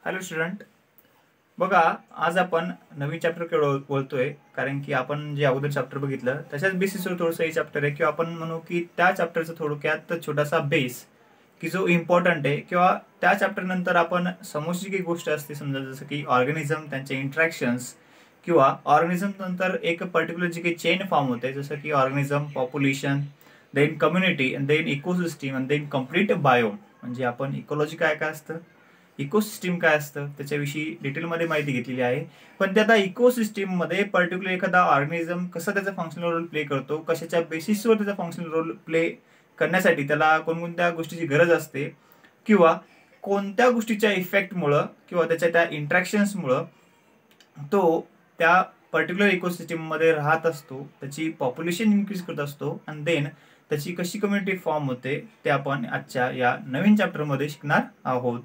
Hello student, बघा आज आपण नवीन चॅप्टर बोलतोय. कारण की आपण जे अगोदर चॅप्टर बघितलं त्याच्याच बेसिसवर थोडंसं हे चॅप्टर आहे, किंवा आपण म्हणू की त्या चॅप्टरचा थोडक्यात छोटासा बेस की जो इम्पॉर्टंट आहे, किंवा त्या चॅप्टर नंतर आपण समोरची काही गोष्ट असते, समजा जसं की ऑर्गॅनिझम, त्यांचे इंट्रॅक्शन्स, किंवा ऑर्गॅनिझम नंतर एक पर्टिक्युलर जी काही चेन फॉर्म होते, जसं की organism, population, then community, then ecosystem, आणि देन कम्प्लीट बायोम. म्हणजे आपण इकोलॉजी काय काय असतं, इकोसिस्टीम काय असतं त्याच्याविषयी डिटेलमध्ये माहिती घेतलेली आहे. पण त्या इकोसिस्टीम मध्ये पर्टिक्युलर एखादा ऑर्गॅनिझम कसा त्याचा फंक्शनल रोल प्ले करतो, कशाच्या बेसिसवर त्याचा फंक्शनल रोल प्ले करण्यासाठी त्याला कोणकोणत्या गोष्टीची गरज असते, किंवा कोणत्या गोष्टीच्या इफेक्टमुळं किंवा त्याच्या त्या इंट्रॅक्शन्समुळं तो त्या पर्टिक्युलर इकोसिस्टीम मध्ये राहत असतो, त्याची पॉप्युलेशन इन्क्रीज करत असतो, आणि देन त्याची कशी कम्युनिटी फॉर्म होते ते आपण आजच्या या नवीन चॅप्टरमध्ये शिकणार आहोत.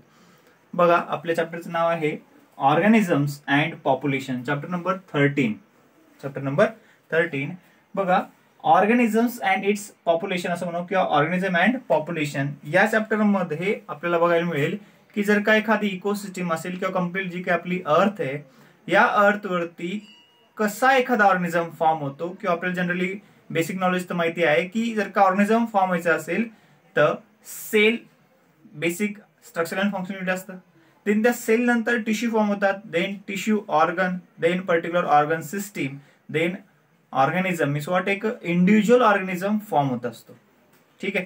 बघा, आपल्या चॅप्टरचं नाव आहे organisms and population, chapter number 13. बघा, ऑर्गॅनिझम्स अँड इट्स पॉप्युलेशन असं म्हणू, किंवा ऑर्गॅनिझम अँड पॉप्युलेशन. या चॅप्टर मध्ये आपल्याला बघायला मिळेल की जर का एखादी इकोसिस्टीम असेल, किंवा कम्प्लीट जी काही आपली अर्थ आहे, या अर्थ वरती कसा एखादा ऑर्गॅनिझम फॉर्म होतो, किंवा आपल्याला जनरली बेसिक नॉलेज तर माहिती आहे की जर का ऑर्गॅनिझम फॉर्म व्हायचं असेल तर cell basic structure and functionality असतं. देन त्या सेल नंतर टिश्यू फॉर्म होतात, then tissue organ, then particular organ system, then organism means what एक इंडिव्हिज्युअल ऑर्गॅनिझम फॉर्म होत असतो. ठीक आहे.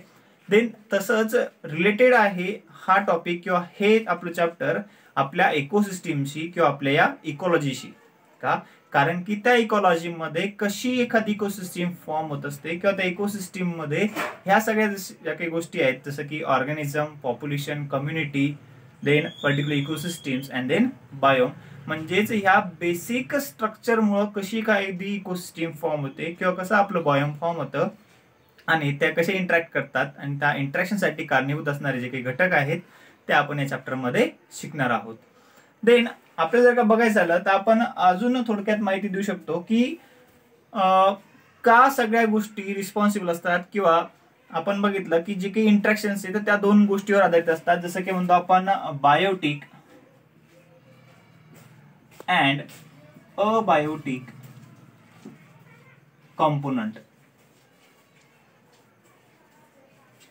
देन तसंच रिलेटेड आहे हा टॉपिक, किंवा हे आपलं चॅप्टर आपल्या इकोसिस्टीमशी किंवा आपल्या या इकॉलॉजीशी. का? कारण की त्या इकॉलॉजी मध्ये कशी एखादी इकोसिस्टीम फॉर्म होत असते, किंवा त्या इकोसिस्टीम मध्ये ह्या सगळ्या ज्या काही गोष्टी आहेत, जसं की organism, population, community, then particular ecosystems, and then biome, म्हणजेच ह्या बेसिक स्ट्रक्चरमुळे कशी एखादी इकोसिस्टीम फॉर्म होते, किंवा कसं आपलं बायोम फॉर्म होतं, आणि त्या कसे इंटरॅक्ट करतात, आणि त्या इंटरॅक्शनसाठी कारणीभूत असणारे जे काही घटक आहेत ते आपण या चॅप्टरमध्ये शिकणार आहोत. देन आपल्याला जर का बघायचं झालं तर आपण अजून थोडक्यात माहिती देऊ शकतो की का सगळ्या गोष्टी रिस्पॉन्सिबल असतात, किंवा आपण बघितलं की जे काही इंटरॅक्शन्स आहेत त्या दोन गोष्टीवर आधारित असतात, जसं की म्हणतो आपण बायोटिक अँड अबायोटिक कॉम्पोनंट.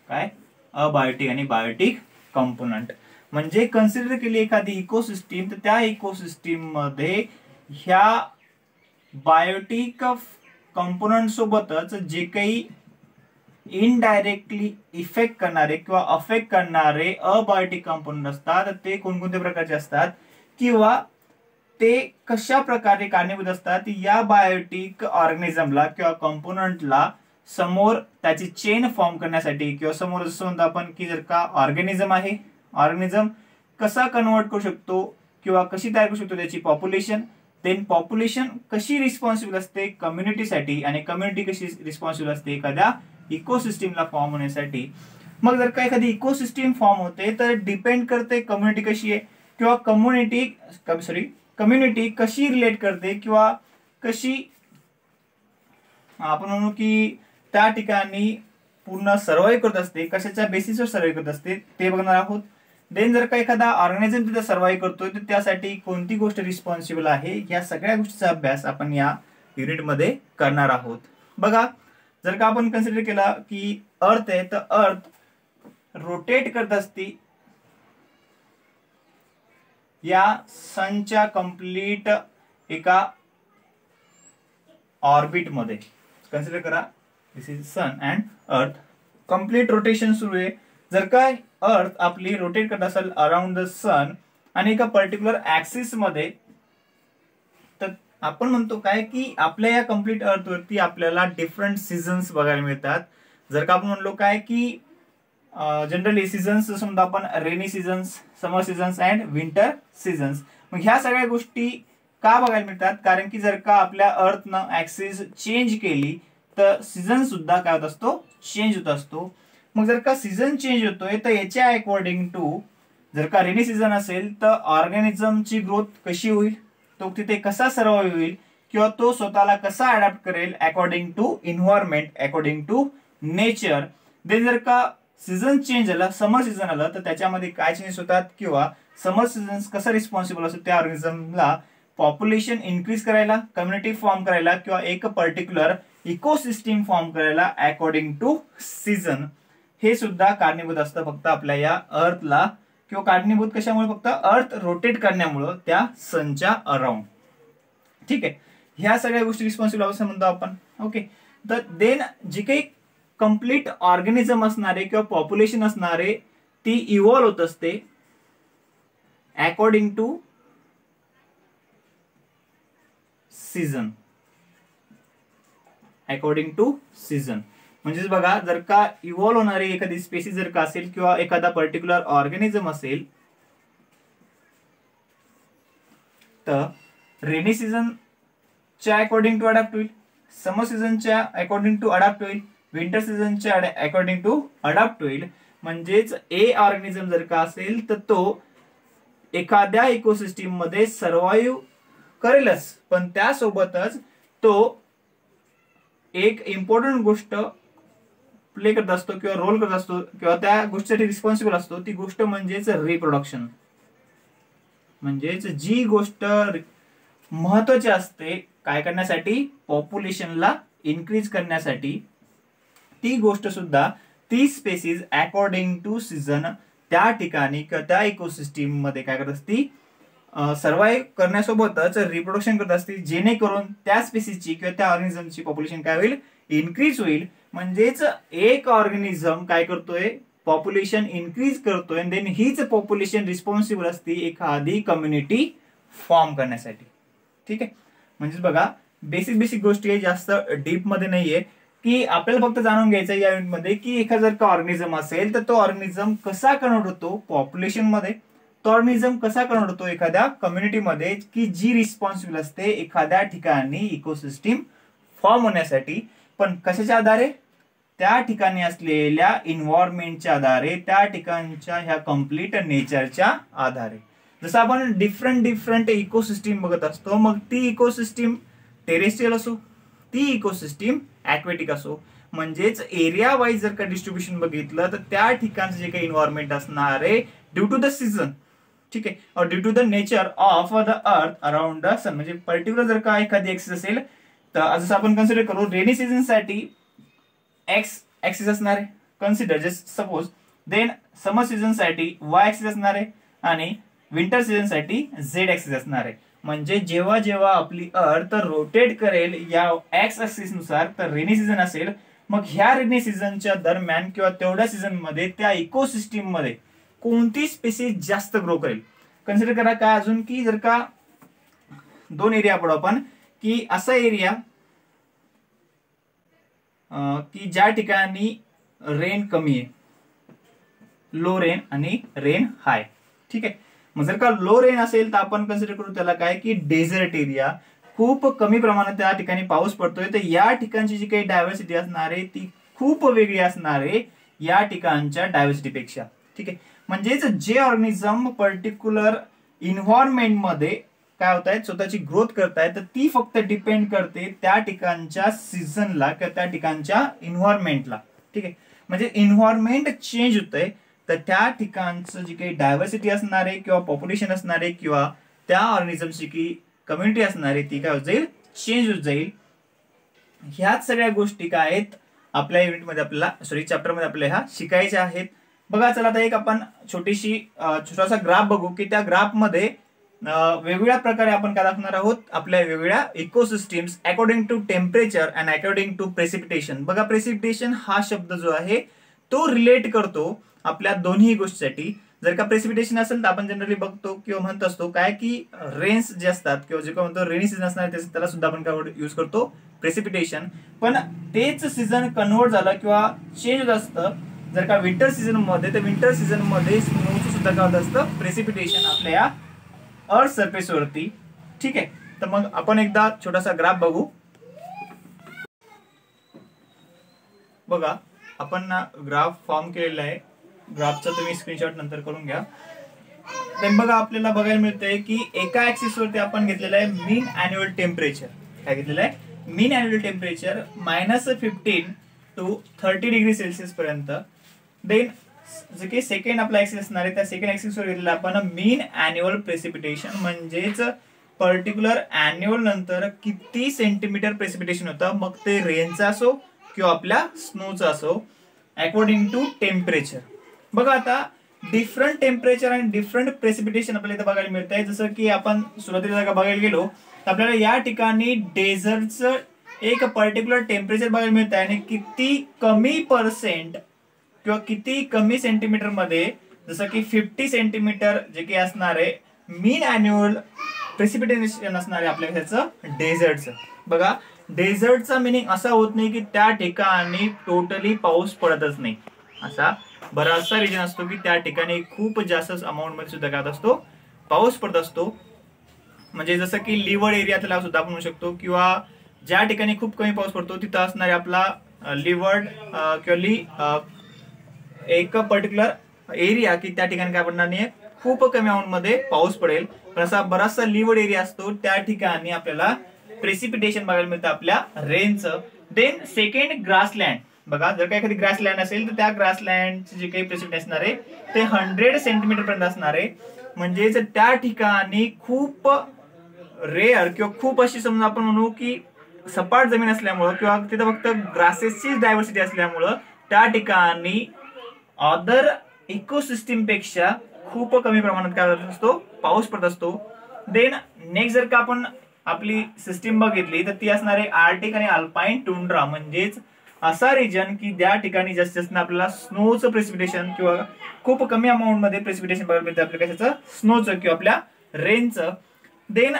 काय? अबायोटिक आणि बायोटिक कॉम्पोनंट. म्हणजे कन्सिडर केली एखादी इकोसिस्टीम, तर त्या इकोसिस्टीम मध्ये ह्या बायोटिक कॉम्पोनंट सोबतच जे काही इनडायरेक्टली इफेक्ट करणारे किंवा अफेक्ट करणारे अबायोटिक कॉम्पोनंट असतात, ते कोणकोणत्या प्रकारचे असतात, किंवा ते कशा प्रकारे कारणीभूत असतात या बायोटिक ऑर्गॅनिझमला किंवा कॉम्पोनंटला समोर त्याची चेन फॉर्म करण्यासाठी, किंवा समोर जसं म्हणतो आपण की जर का ऑर्गॅनिझम आहे, ऑर्गॅनिझम कसा कन्वर्ट करू शकतो किंवा कशी तयार करू शकतो त्याची पॉप्युलेशन, देन पॉप्युलेशन कशी रिस्पॉन्सिबल असते कम्युनिटीसाठी, आणि कम्युनिटी कशी रिस्पॉन्सिबल असते एखाद्या इकोसिस्टीमला फॉर्म होण्यासाठी. मग जर का एखादी इकोसिस्टीम फॉर्म होते तर डिपेंड करते कम्युनिटी कशी आहे, किंवा कम्युनिटी कशी रिलेट करते, किंवा कशी आपण म्हणू की त्या ठिकाणी पूर्ण सर्वाइव्ह करत असते, कशाच्या बेसिसवर सर्वाइव्ह करत असते ते बघणार आहोत. देन जर का एखादा ऑर्गॅनिझम तिथे सर्वाइव्ह करतोय तर त्यासाठी कोणती गोष्ट रिस्पॉन्सिबल आहे, या सगळ्या गोष्टीचा अभ्यास आपण या युनिटमध्ये करणार आहोत. बघा, जर का आपण कन्सिडर केला की अर्थ आहे, तर अर्थ रोटेट करत असते या सनच्या कंप्लीट एका ऑर्बिट मध्ये. कन्सिडर करा, दिस इज सन अँड अर्थ, कंप्लीट रोटेशन सुरू आहे. जर काय अर्थ आपली रोटेट करत असेल अराउंड द सन आणि एका पर्टिक्युलर ऍक्सिस मध्ये, तर आपण म्हणतो काय की आपल्या या कंप्लीट अर्थ वरती आपल्याला डिफरंट सीझन्स बघायला मिळतात. जर का आपण म्हणलो काय की जनरली सीझन्स समजा आपण rainy seasons, summer seasons and winter seasons, मग ह्या सगळ्या गोष्टी का बघायला मिळतात, कारण की जर का आपल्या अर्थनं ऍक्सिस चेंज केली तर सीझन सुद्धा काय होत असतो, चेंज होत असतो. मग जर का सीझन चेंज होतोय तर याच्या अकॉर्डिंग टू जर का रेनी सीझन असेल तर ऑर्गॅनिझमची ग्रोथ कशी होईल, तो तिथे कसा सर्वाइव्ह होईल, किंवा तो स्वतःला कसा अडॅप्ट करेल according to environment, according to nature. Then जर का सीझन चेंज झाला, समर सीझन आलं, तर त्याच्यामध्ये काय चेंजेस होतात, किंवा समर सीझन कसा रिस्पॉन्सिबल असतो त्या ऑर्गॅनिझमला पॉप्युलेशन इन्क्रीज करायला, कम्युनिटी फॉर्म करायला किंवा एक पर्टिक्युलर इकोसिस्टीम फॉर्म करायला अकॉर्डिंग टू सीझन. हे सुद्धा कारणीभूत असतं फक्त आपल्या या अर्थला, किंवा कारणीभूत कशामुळे, फक्त अर्थ रोटेट करण्यामुळे त्या सनच्या अराउंड. ठीक आहे, ह्या सगळ्या गोष्टी रिस्पॉन्सिबल असं म्हणतो आपण. ओके, तर देन जे काही कम्प्लीट ऑर्गॅनिझम असणारे किंवा पॉप्युलेशन असणारे ती इव्हॉल्व्ह होत असते according to season. According to season म्हणजेच बघा, जर का इव्हॉल्व्ह होणारी एखादी स्पेसिस जर का असेल किंवा एखादा पर्टिक्युलर ऑर्गॅनिझम असेल तर रेनी सीझनच्या अकॉर्डिंग टू अडॅप्ट होईल, समर सीझनच्या अकॉर्डिंग टू अडॅप्ट होईल, विंटर सीझनच्या अकॉर्डिंग टू अडॅप्ट होईल. म्हणजेच ए ऑर्गॅनिझम जर का असेल तर तो एखाद्या इकोसिस्टीम मध्ये सर्वाइव्ह करेलच, पण त्यासोबतच तो एक इम्पॉर्टंट गोष्ट प्ले करत असतो किंवा रोल करत असतो किंवा त्या गोष्टीसाठी रिस्पॉन्सिबल असतो. ती गोष्ट म्हणजेच रिप्रोडक्शन. म्हणजेच जी गोष्ट महत्वाची असते काय करण्यासाठी, पॉप्युलेशनला इन्क्रीज करण्यासाठी, ती गोष्ट सुद्धा ती स्पेसिस अकॉर्डिंग टू सीझन त्या ठिकाणी किंवा त्या इकोसिस्टीम मध्ये काय करत असती, सर्वाइव्ह करण्यासोबतच रिप्रोडक्शन करत असते, जेणेकरून त्या स्पेसिसची किंवा त्या ऑर्गॅनिझमची पॉप्युलेशन काय होईल, इन्क्रीज होईल. म्हणजेच एक ऑर्गॅनिझम काय करतोय, पॉप्युलेशन इन्क्रीज करतोय, देन हीच पॉप्युलेशन रिस्पॉन्सिबल असते एखादी कम्युनिटी फॉर्म करण्यासाठी. ठीक आहे, म्हणजे बघा बेसिक गोष्टी आहे, जास्त डीप मध्ये नाहीये, की आपल्याला फक्त जाणून घ्यायचं या युनिट मध्ये की एखादा जर का ऑर्गॅनिझम असेल तर तो ऑर्गॅनिझम कसा कन्वर्ट होतो पॉप्युलेशन मध्ये, तो ऑर्गॅनिझम कसा कन्वर्ट होतो एखाद्या कम्युनिटीमध्ये की जी रिस्पॉन्सिबल असते एखाद्या ठिकाणी इकोसिस्टीम फॉर्म होण्यासाठी. पण कशाच्या आधारे, त्या ठिकाणी असलेल्या इन्व्हायरमेंटच्या आधारे, त्या ठिकाणच्या ह्या कम्प्लीट नेचरच्या आधारे. जसं आपण डिफरंट इकोसिस्टीम बघत असतो, मग ती इकोसिस्टीम टेरेस्ट्रियल असो, ती इकोसिस्टीम ॲक्वेटिक असो, म्हणजेच एरिया वाईज जर का डिस्ट्रीब्युशन बघितलं तर त्या ठिकाणचं जे काही इन्व्हायरमेंट असणार आहे ड्यू टू द सीझन, ठीक आहे, और due to the nature of the earth around the sun. म्हणजे पर्टिक्युलर जर का एखादी एक्सिस असेल तर जसं आपण कन्सिडर करू रेनी सीझन साठी एक्स ऍक्सिस असणार आहे, कन्सिडर जस्ट सपोज. देन समर सीझन साठी वाय ऍक्सिस असणार आहे आणि विंटर सीझन साठी झेड ऍक्सिस असणार आहे. म्हणजे जेव्हा जेव्हा आपली अर्थ रोटेट करेल या एक्स ऍक्सिस नुसार तर रेनी सीझन असेल, मग ह्या रेनी सीझनच्या दरम्यान किंवा तेवढ्या सीझन मध्ये त्या इकोसिस्टीम मध्ये कोणती स्पेसिस जास्त ग्रो करेल. कन्सिडर करा काय अजून की जर का दोन एरिया पडू आपण, की असा एरिया की ज्या ठिकाणी रेन कमी आहे, लो रेन आणि रेन हाय. ठीक आहे, मग जर का लो रेन असेल तर आपण कन्सिडर करू त्याला काय की डेझर्ट एरिया, खूप कमी प्रमाणात त्या ठिकाणी पाऊस पडतोय, तर या ठिकाणची जी काही डायव्हर्सिटी असणार आहे ती खूप वेगळी असणार आहे या ठिकाणच्या डायव्हर्सिटी पेक्षा. ठीक आहे, म्हणजेच जे ऑर्गॅनिझम पर्टिक्युलर इन्व्हायरमेंट मध्ये काय होत आहेत स्वतःची ग्रोथ करतायत, तर ती फक्त डिपेंड करते त्या ठिकाणच्या सीझनला किंवा त्या ठिकाणच्या इन्व्हायरमेंटला. ठीक आहे, म्हणजे इन्व्हायरमेंट चेंज होतंय तर त्या ठिकाणचं जी काही डायव्हर्सिटी असणार आहे किंवा पॉप्युलेशन असणार आहे किंवा त्या ऑर्गॅनिझमची की कम्युनिटी असणार आहे ती काय होत जाईल, चेंज होत जाईल. ह्याच सगळ्या गोष्टी काय आहेत आपल्या युनिटमध्ये आपल्याला चॅप्टरमध्ये आपल्याला ह्या शिकायच्या आहेत. बघा चला आता एक आपण छोटासा ग्राफ बघू की त्या ग्राफ मध्ये वेगवेगळ्या प्रकारे आपण काय दाखवणार आहोत आपल्या वेगवेगळ्या ecosystems according to temperature and according to precipitation. बघा प्रेसिपिटेशन हा शब्द जो आहे तो रिलेट करतो आपल्या दोन्ही गोष्टीसाठी. जर का प्रेसिपिटेशन असेल तर आपण जनरली बघतो किंवा म्हणत असतो काय की रेन्स जे असतात किंवा जे काय म्हणतो रेनी सीझन असणार त्याला सुद्धा आपण काय यूज करतो प्रेसिपिटेशन. पण तेच सीझन कन्वर्ट झालं किंवा चेंज होत असतं जर का विंटर सीझन मध्ये, तर विंटर सीझन मध्ये स्नोचं सुद्धा काय होत असतं प्रेसिपिटेशन आपल्या या अर्थ सरफेस वरती. ठीक आहे, तर मग आपण एकदा छोटासा ग्राफ बघू. बघा आपण ग्राफ फॉर्म केलेला आहे, ग्राफचा तुम्ही स्क्रीनशॉट नंतर करून घ्या. तर बघा आपल्याला बघायला मिळतंय की एका ऍक्सिस वरती आपण घेतलेलं आहे मीन अॅन्युअल टेम्परेचर. काय घेतलेलं आहे mean annual temperature -15 to 30 degree Celsius पर्यंत. देन जे की सेकंड आपला ऍक्सिस असणार आहे त्या सेकंड ऍक्सिसवर घेतलेला आपण मीन अॅन्युअल प्रेसिपिटेशन, म्हणजेच पर्टिक्युलर अॅन्युअल नंतर किती सेंटीमीटर प्रेसिपिटेशन होतं, मग ते रेनचं असो किंवा आपल्या स्नोचं असो, अकॉर्डिंग टू टेम्परेचर. बघा आता डिफरंट टेम्परेचर आणि डिफरंट प्रेसिपिटेशन आपल्याला इथं बघायला मिळत आहे. जसं की आपण सुरुवातीला जर बघायला गेलो तर आपल्याला या ठिकाणी डेझर्टचं एक पर्टिक्युलर टेम्परेचर बघायला मिळत आहे आणि किती कमी पर्सेंट किंवा किती कमी सेंटीमीटर मध्ये, जसं की 50 सेंटीमीटर जे काही असणार आहे मीन अॅन्युअल प्रेसिपिटेशन असणार आहे आपल्या ह्याचं डेझर्टचं. बघा डेझर्टचा मिनिंग असा होत नाही की त्या ठिकाणी टोटली पाऊस पडतच नाही. असा बराचसा रिजन असतो की त्या ठिकाणी खूप जास्त अमाऊंट मध्ये सुद्धा काय असतो, पाऊस पडत असतो. म्हणजे जसं की लिवर्ड एरिया त्याला सुद्धा आपण म्हणू शकतो, किंवा ज्या ठिकाणी खूप कमी पाऊस पडतो तिथं असणारे आपला लिवर्ड किंवा एक पर्टिक्युलर एरिया की त्या ठिकाणी काय पडणार नाही, खूप कमी अमाऊंट मध्ये पाऊस पडेल. पण असा बराचसा लिवर्ड एरिया असतो त्या ठिकाणी आपल्याला प्रेसिपिटेशन बघायला मिळतं आपल्या रेनचं. Then second grassland. बघा जर काही एखादी ग्रासलँड असेल तर त्या ग्रासलँडचे जे काही प्रेसिपिटेशन असणार आहे ते 100 सेंटीमीटर पर्यंत असणार आहे. म्हणजेच त्या ठिकाणी खूप रेअर किंवा खूप अशी समजा आपण म्हणू की सपाट जमीन असल्यामुळं किंवा तिथं फक्त ग्रासेसची डायव्हर्सिटी असल्यामुळं त्या ठिकाणी अदर इकोसिस्टीम पेक्षा खूप कमी प्रमाणात काय होत असतो, पाऊस पडत असतो. देन नेक्स्ट जर का आपण आपली सिस्टीम बघितली तर ती असणार आहे आर्टिक आणि अल्पाईन टुंड्रा, म्हणजेच असा रिजन की ज्या ठिकाणी जास्तीत जास्त आपल्याला स्नोचं प्रेसिपिटेशन किंवा खूप कमी अमाऊंट मध्ये प्रेसिपिटेशन बघायला मिळतं आपल्या कशाचं, स्नोचं किंवा आपल्या रेनचं. Then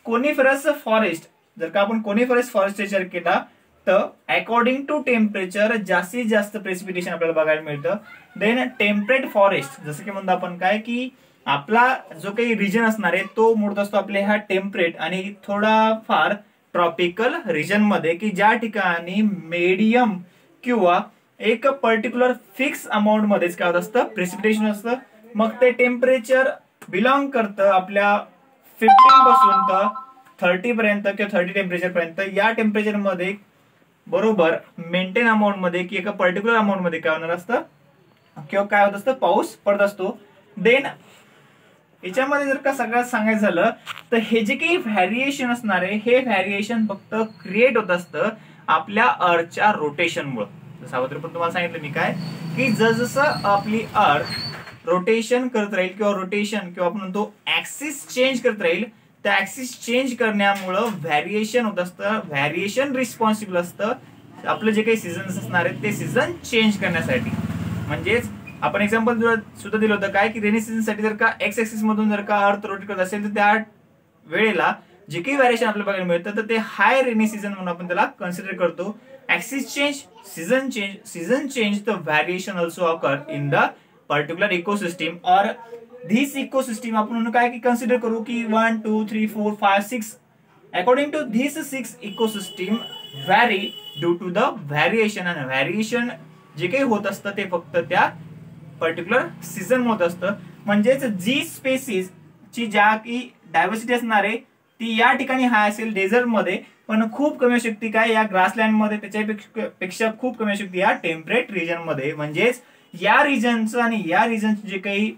coniferous forest. जर का आपण कोनिफरस फॉरेस्ट विचार केला तर अकॉर्डिंग टू टेम्परेचर जास्तीत जास्त प्रेसिपिटेशन आपल्याला बघायला मिळतं. देन टेम्परेट फॉरेस्ट, जसं की म्हणतो आपण काय की आपला जो काही रिजन असणार आहे तो मोडत असतो आपल्या ह्या टेम्परेट आणि थोडाफार ट्रॉपिकल रिजन मध्ये, की ज्या ठिकाणी मीडियम किंवा एक पर्टिक्युलर फिक्स अमाऊंट मध्येच काय होत असतं, प्रेसिपिटेशन असतं. मग ते टेम्परेचर बिलॉंग करतं आपल्या 15 पासून तर 30 पर्यंत किंवा 30 टेम्परेचर पर्यंत. या टेम्परेचर मध्ये बरोबर मेंटेन अमाऊंट मध्ये की एका पर्टिक्युलर अमाऊंट मध्ये काय होणार असतं किंवा काय होत असतं, पाऊस पडत असतो. देन याच्यामध्ये जर का सगळ्यात सांगायचं झालं तर हे जे काही व्हॅरिएशन असणार आहे हे व्हॅरिएशन फक्त क्रिएट होत असतं आपल्या अर्थच्या रोटेशनमुळे. जसं अगोदर पण तुम्हाला सांगितलं मी काय की जसं आपली अर्थ रोटेशन करत राहील किंवा रोटेशन किंवा आपण म्हणतो ऍक्सिस चेंज करत राहील, त्या ऍक्सिस चेंज करण्यामुळं व्हॅरिएशन होत असतं. व्हॅरिएशन रिस्पॉन्सिबल असतं आपलं जे काही सीझन्स असणार आहेत ते सीझन चेंज करण्यासाठी. म्हणजेच आपण एक्झाम्पल सुद्धा दिलं होतं काय की रेनी सीझन साठी जर का एक्स ऍक्सिस मधून जर का अर्थ रोटेट करत असेल तर त्या वेळेला जे काही व्हॅरिएशन आपल्याला बघायला मिळतं तर ते हाय रेनी सीझन म्हणून आपण त्याला कन्सिडर करतो. Axis change, season change, the variation also occur in the particular ecosystem और धिस इकोसिस्टीम आपण म्हणून काय की कन्सिडर करू की 1 2 3 4 5 6 according to this 6 ecosystem vary due to the variation. आणि व्हॅरिएशन जे काही होत असतं ते फक्त त्या पर्टिक्युलर सीझन होत असतं. म्हणजेच जी स्पेसीज ची ज्या की डायव्हर्सिटी असणार आहे ती या ठिकाणी हाय असेल डेझर्ट मध्ये, पण खूप कमी शक्ती काय या ग्रासलँड मध्ये त्याच्यापेक्षा खूप कमी शक्ती या टेम्परेट रिजन मध्ये. म्हणजेच या रिजनचं आणि या रिजनचं जे काही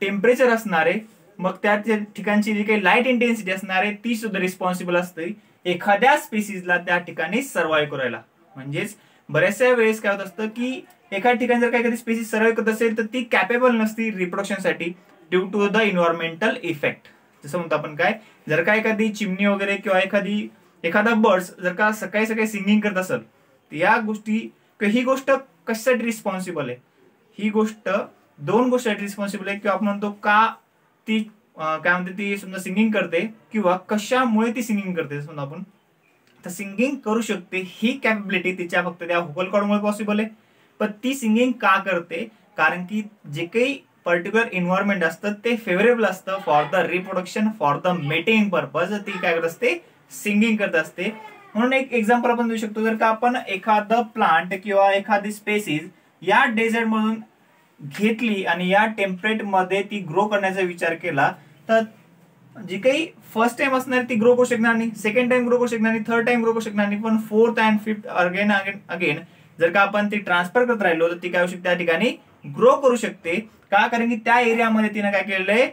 टेम्परेचर असणार आहे मग त्या ठिकाणची जी काही लाईट इंटेन्सिटी असणार आहे ती सुद्धा रिस्पॉन्सिबल असते एखाद्या स्पीसीजला त्या ठिकाणी सर्व्हाइव्ह करायला. म्हणजेच बऱ्याचशा वेळेस काय होत असतं की एका ठिकाणी जर काही एखादी स्पीसीज सर्व्हाइव्ह करत असेल तर ती कॅपेबल नसती रिप्रोडक्शन साठी due to the environmental effect. जसं म्हणतो आपण काय जर का एखादी चिमणी वगैरे किंवा एखादा बर्ड्स जर का सकाळी सकाळी सिंगिंग करत असेल तर या गोष्टी ही गोष्ट कशासाठी रिस्पॉन्सिबल आहे, ही गोष्ट दोन गोष्टीसाठी रिस्पॉन्सिबल आहे. किंवा आपण म्हणतो का ती काय म्हणते ती समजा सिंगिंग करते किंवा कशामुळे ती सिंगिंग करते समजा आपण तर सिंगिंग करू शकते ही कॅपेबिलिटी तिच्या फक्त त्या व्होकल कॉर्डमुळे पॉसिबल आहे. पण ती सिंगिंग का करते, कारण की जे काही पर्टिक्युलर एन्व्हायरमेंट असतं ते फेवरेबल असतं for the reproduction, for the mating purpose. ती काय करत असते, सिंगिंग करत असते. म्हणून एक एक्झाम्पल आपण देऊ शकतो जर का आपण एखादं प्लांट किंवा एखादी स्पेसीज या डेझर्ट मधून घेतली आणि या टेम्परेट मध्ये ती ग्रो करण्याचा विचार केला तर जी काही फर्स्ट टाइम असणार ती ग्रो करू शकणार नाही, सेकंड टाइम ग्रो करू शकणार नाही, थर्ड टाइम ग्रो करू शकणार नाही, पण फोर्थ अँड फिफ्थ अगेन जर का आपण ती ट्रान्सफर करत राहिलो तर ती काय होऊ शकते त्या ठिकाणी ग्रो करू शकते का, कारण की त्या एरियामध्ये तिने काय केलेलं आहे,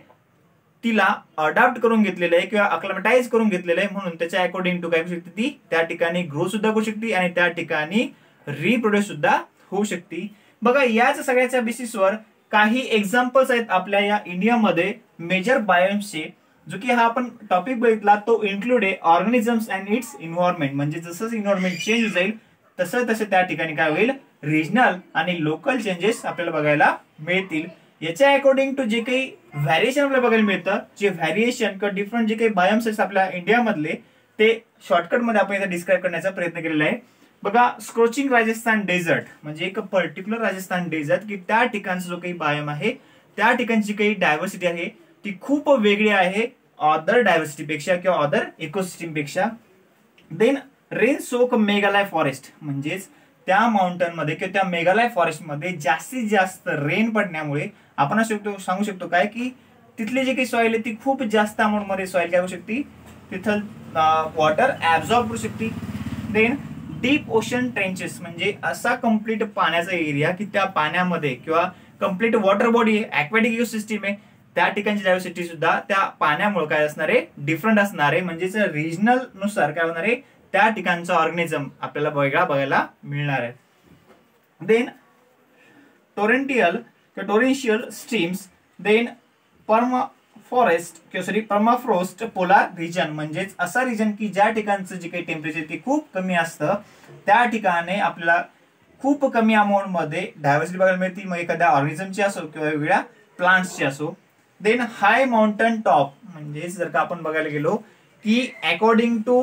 तिला अडॉप्ट करून घेतलेलं आहे किंवा अक्लमटाइज करून घेतलेलं आहे, म्हणून त्याच्या अकॉर्डिंग टू काय करू शकते, ती त्या ठिकाणी ग्रो सुद्धा करू शकते आणि त्या ठिकाणी रिप्रोड्यूस सुद्धा होऊ शकते. बघा याच सगळ्याच्या बेसिसवर काही एक्झाम्पल्स आहेत आपल्या या इंडियामध्ये मेजर बायोम्सचे, जो की हा आपण टॉपिक बघितला तो इन्क्लूड आहे ऑर्गॅनिझम्स अँड इट्स इन्व्हायरमेंट. म्हणजे जसं इन्व्हायरमेंट चेंज जाईल तसं त्या ठिकाणी काय होईल, रिजनल आणि लोकल चेंजेस आपल्याला बघायला मिळतील. याच्या अकॉर्डिंग टू जे काही व्हॅरिएशन आपल्याला बघायला मिळतं, जे व्हॅरिएशन किंवा डिफरंट जे काही बायोम्स आहेत आपल्या इंडियामधले, ते शॉर्टकट मध्ये आपण इथे डिस्क्राईब करण्याचा प्रयत्न केलेला आहे. बघा स्क्रोचिंग राजस्थान डेझर्ट म्हणजे एक पर्टिक्युलर राजस्थान डेझर्ट की त्या ठिकाणचा जो काही बायोम आहे त्या ठिकाणची काही डायव्हर्सिटी आहे ती खूप वेगळी आहे अदर डायव्हर्सिटी पेक्षा किंवा अदर इकोसिस्टीम पेक्षा. Then rain soak Meghalaya forest म्हणजेच त्या माउंटन मध्ये किंवा त्या मेघालय फॉरेस्ट मध्ये जास्तीत जास्त रेन पडण्यामुळे आपण सांगू शकतो काय की तिथली जी काही सॉइल आहे ती खूप जास्त अमाऊंट मध्ये सॉइल काय होऊ शकते, तिथं वॉटर ऍब्झॉर्ब करू शकते. देन डीप ओशन ट्रेंचेस म्हणजे असा कम्प्लीट पाण्याचा एरिया की त्या पाण्यामध्ये किंवा complete water body aquatic ecosystem आहे, त्या ठिकाणची डायव्हर्सिटी सुद्धा त्या पाण्यामुळे काय असणार आहे, डिफरंट असणार आहे. म्हणजेच रिजनल नुसार काय होणार आहे, त्या ठिकाणचा ऑर्गॅनिझम आपल्याला वेगळा बघायला मिळणार आहे. Then torrential streams, then permafrost polar region म्हणजेच असा रिजन की ज्या ठिकाणचं जे काही टेम्परेचर ते खूप कमी असतं, त्या ठिकाणी आपल्याला खूप कमी अमाऊंट मध्ये डायव्हर्सिटी बघायला मिळते, मग एखाद्या ऑर्गॅनिझमची असो किंवा वेगळ्या प्लांट्सची असो. देन हाय माउंटन टॉप म्हणजे जर का आपण बघायला गेलो की अकॉर्डिंग टू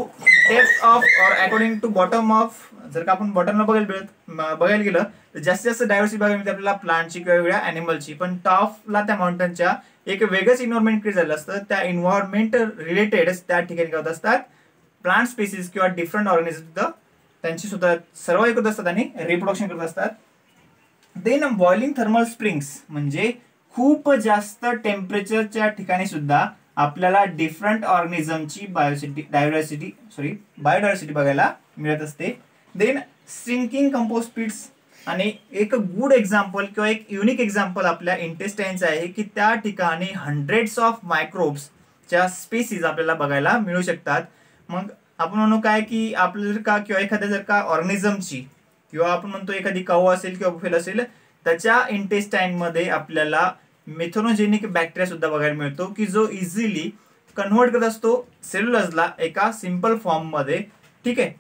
डेप्थ ऑफ और अकॉर्डिंग टू बॉटम ऑफ, जर का आपण बॉटमला बघायला गेलं तर जास्तीत जास्त डायव्हर्सिटी बघायला मिळते आपल्याला प्लांटची किंवा वेगळ्या अॅनिमलची, पण टॉपला त्या माउंटनच्या एक वेगळंच इन्व्हायरमेंट क्रिएट झालं असतं. त्या इन्व्हायरमेंट रिलेटेड त्या ठिकाणी काय होत असतात, प्लांट स्पीसीज किंवा डिफरंट ऑर्गॅनिझम त्यांची सुद्धा सर्वाइव्ह करत असतात आणि रिप्रोडक्शन करत असतात. देन बॉइलिंग थर्मल स्प्रिंग्स म्हणजे खूप जास्त टेम्परेचरच्या ठिकाणी सुद्धा आपल्याला डिफरंट ऑर्गॅनिझमची बायोडायव्हर्सिटी बघायला मिळत असते. देन स्ट्रिंकिंग कंपोस्ट पिट्स आणि एक गुड एक्झाम्पल किंवा एक युनिक एक्झाम्पल आपल्या इंटेस्टाईनचं आहे की त्या ठिकाणी हंड्रेड्स ऑफ मायक्रोब्सच्या स्पेसीज आपल्याला बघायला मिळू शकतात. मग आपण म्हणू काय की आपल्याला जर का किंवा एखाद्या जर का ऑर्गॅनिझमची किंवा आपण म्हणतो एखादी काऊ असेल किंवा बुफेल असेल त्याच्या इंटेस्टाईन मध्ये आपल्याला मेथोनोजेनिक बॅक्टेरिया सुद्धा बघायला मिळतो की जो इझिली कन्व्हर्ट करत असतो सेल्युलोजला एका सिंपल फॉर्म मध्ये. ठीक आहे,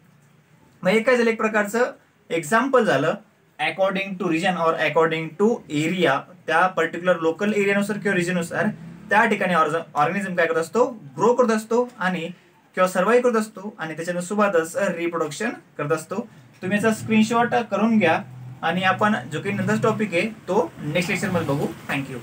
मग हे काय झालं, एक प्रकारचं एक्झाम्पल झालं अकॉर्डिंग टू रिजन और अकॉर्डिंग टू एरिया, त्या पर्टिक्युलर लोकल एरियानुसार किंवा रिजननुसार त्या ठिकाणी ऑर्गॅनिझम काय करत असतो, ग्रो करत असतो आणि किंवा सर्वाइव्ह करत असतो आणि त्याच्यासोबतच रिप्रोडक्शन करत असतो. तुम्ही याचा स्क्रीनशॉट करून घ्या आणि आपण जो काही नंतर टॉपिक आहे तो नेक्स्ट लेक्चर मध्ये बघू. थँक्यू.